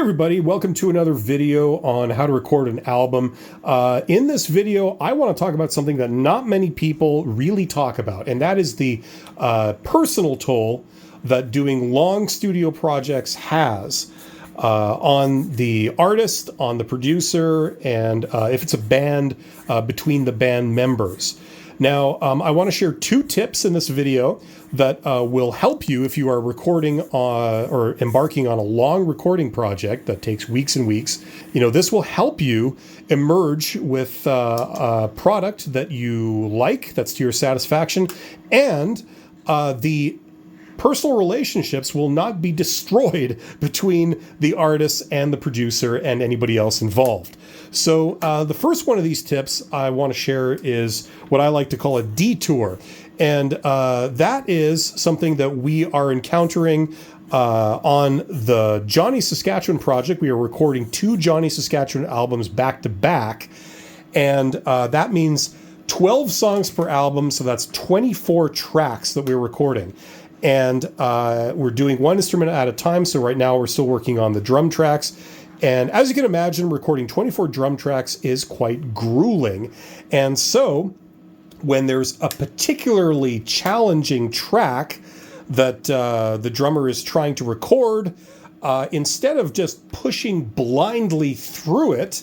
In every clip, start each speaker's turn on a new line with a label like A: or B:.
A: everybody, welcome to another video on how to record an album. In this video, I want to talk about something that not many people really talk about, and that is the personal toll that doing long studio projects has on the artist, on the producer, and if it's a band, between the band members. Now, I want to share 2 tips in this video that will help you if you are recording or embarking on a long recording project that takes weeks and weeks. You know, this will help you emerge with a product that you like, that's to your satisfaction, and the personal relationships will not be destroyed between the artist and the producer and anybody else involved. So the first one of these tips I want to share is what I like to call a detour. And that is something that we are encountering on the Johnny Saskatchewan project. We are recording 2 Johnny Saskatchewan albums back to back. And that means 12 songs per album. So that's 24 tracks that we're recording. And we're doing one instrument at a time. So right now we're still working on the drum tracks. And as you can imagine, recording 24 drum tracks is quite grueling. And so when there's a particularly challenging track that the drummer is trying to record, instead of just pushing blindly through it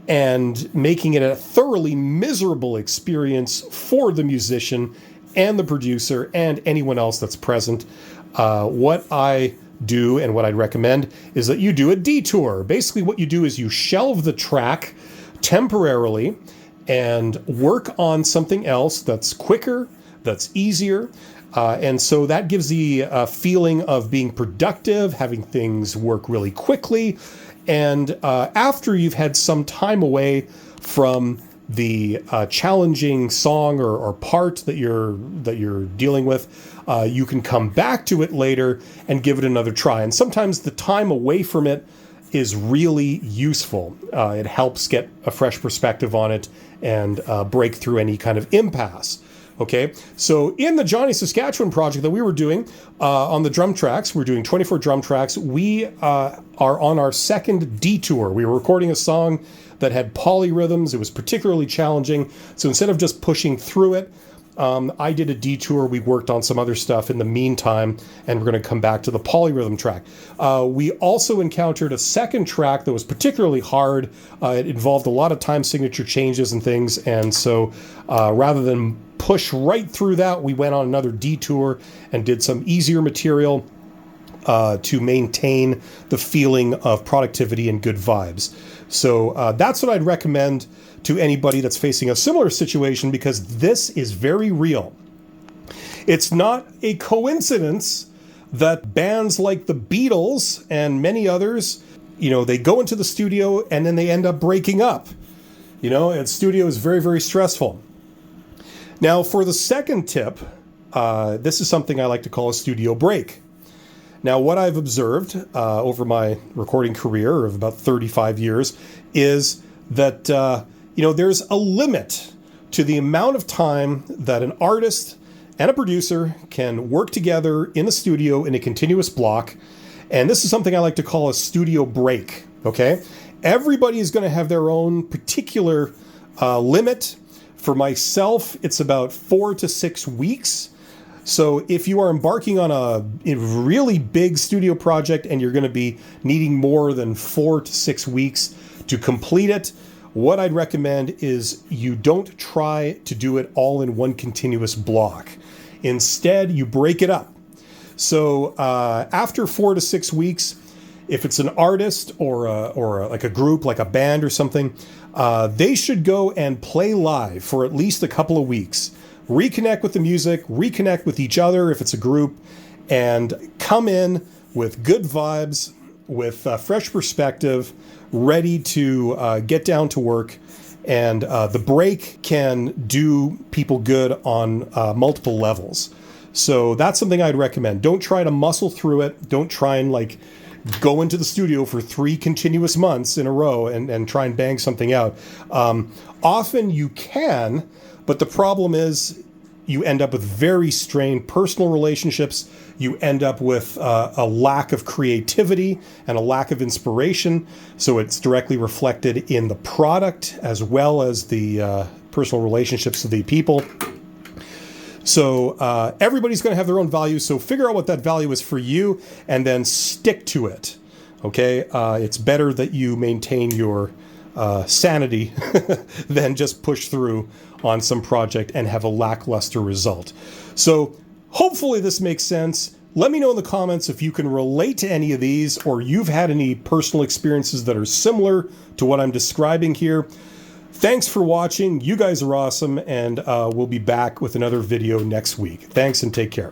A: and making it a thoroughly miserable experience for the musician and the producer and anyone else that's present, what I do and what I'd recommend is that you do a detour. Basically what you do is you shelve the track temporarily and work on something else that's quicker, that's easier. And so that gives the feeling of being productive, having things work really quickly. And after you've had some time away from the challenging song or part that you're dealing with, you can come back to it later and give it another try. And sometimes the time away from it is really useful. It helps get a fresh perspective on it and break through any kind of impasse. Okay, so in the Johnny Saskatchewan project that we were doing on the drum tracks, we're doing 24 drum tracks. We are on our second detour. We were recording a song that had polyrhythms. It was particularly challenging. So instead of just pushing through it, I did a detour. We worked on some other stuff in the meantime, and we're going to come back to the polyrhythm track. We also encountered a second track that was particularly hard. It involved a lot of time signature changes and things, and so rather than push right through that, we went on another detour and did some easier material to maintain the feeling of productivity and good vibes. So that's what I'd recommend to anybody that's facing a similar situation, because this is very real. It's not a coincidence that bands like the Beatles and many others, you know, they go into the studio and then they end up breaking up. You know, and studio is very, very stressful. Now, for the second tip, this is something I like to call a studio break. Now, what I've observed over my recording career of about 35 years is that, there's a limit to the amount of time that an artist and a producer can work together in the studio in a continuous block. And this is something I like to call a studio break, okay? Everybody is going to have their own particular limit. For myself, it's about 4 to 6 weeks. So if you are embarking on a really big studio project and you're going to be needing more than 4 to 6 weeks to complete it, what I'd recommend is you don't try to do it all in one continuous block. Instead, you break it up. So after 4 to 6 weeks, if it's an artist or like a group, like a band or something, they should go and play live for at least a couple of weeks. Reconnect with the music, reconnect with each other if it's a group, and come in with good vibes, with fresh perspective, ready to get down to work. And the break can do people good on multiple levels. So that's something I'd recommend. Don't try to muscle through it. Don't try and go into the studio for 3 continuous months in a row and try and bang something out. Often you can, but the problem is you end up with very strained personal relationships. You end up with a lack of creativity and a lack of inspiration. So it's directly reflected in the product as well as the personal relationships of the people. So everybody's going to have their own value. So figure out what that value is for you and then stick to it. Okay? It's better that you maintain your sanity than just push through on some project and have a lackluster result. So hopefully this makes sense. Let me know in the comments if you can relate to any of these or you've had any personal experiences that are similar to what I'm describing here. Thanks for watching. You guys are awesome, and we'll be back with another video next week. Thanks and take care.